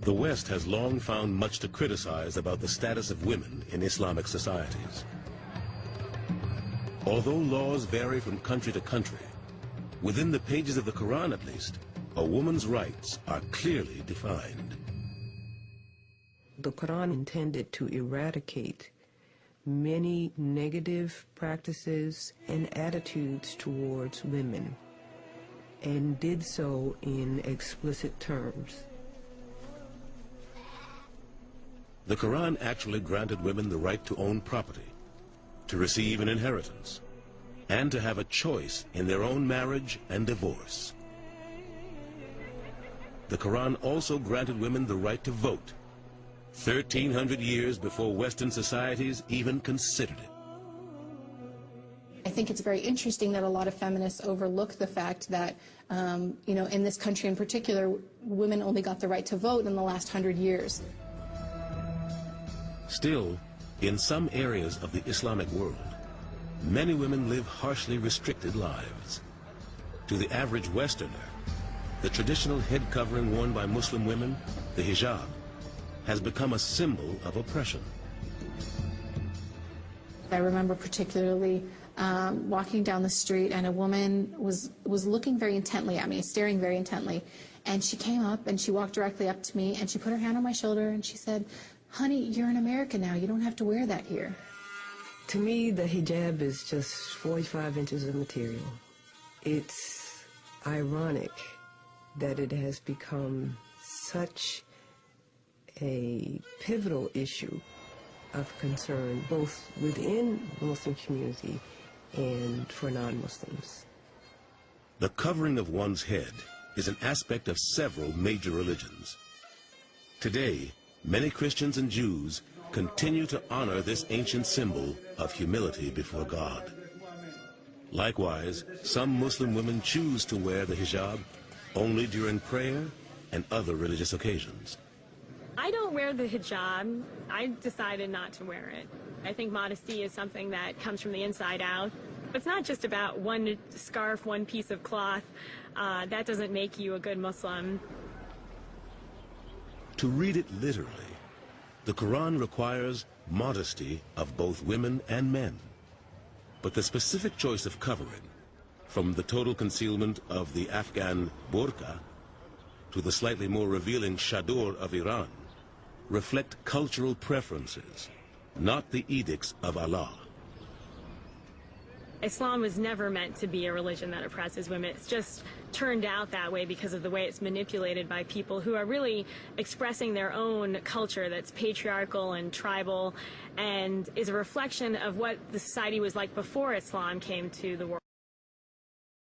The West has long found much to criticize about the status of women in Islamic societies. Although laws vary from country to country, within the pages of the Quran at least, a woman's rights are clearly defined. The Quran intended to eradicate many negative practices and attitudes towards women, and did so in explicit terms. The Quran actually granted women the right to own property, to receive an inheritance, and to have a choice in their own marriage and divorce. The Quran also granted women the right to vote, 1,300 years before Western societies even considered it. I think it's very interesting that a lot of feminists overlook the fact that, in this country in particular, women only got the right to vote in the last 100 years. Still, in some areas of the Islamic world, many women live harshly restricted lives. To the average Westerner, the traditional head covering worn by Muslim women, the hijab, has become a symbol of oppression. I remember particularly walking down the street, and a woman was looking very intently at me, staring very intently, and she came up and she walked directly up to me and she put her hand on my shoulder and she said, "Honey, you're in America now, you don't have to wear that here." To me, the hijab is just 45 inches of material. It's ironic that it has become such a pivotal issue of concern, both within the Muslim community and for non-Muslims. The covering of one's head is an aspect of several major religions. Today, many Christians and Jews continue to honor this ancient symbol of humility before God. Likewise, some Muslim women choose to wear the hijab only during prayer and other religious occasions. I don't wear the hijab. I decided not to wear it. I think modesty is something that comes from the inside out. It's not just about one scarf, one piece of cloth. That doesn't make you a good Muslim. To read it literally, the Quran requires modesty of both women and men. But the specific choice of covering, from the total concealment of the Afghan burqa to the slightly more revealing chador of Iran, reflect cultural preferences, not the edicts of Allah. Islam was never meant to be a religion that oppresses women. It's just turned out that way because of the way it's manipulated by people who are really expressing their own culture that's patriarchal and tribal and is a reflection of what the society was like before Islam came to the world.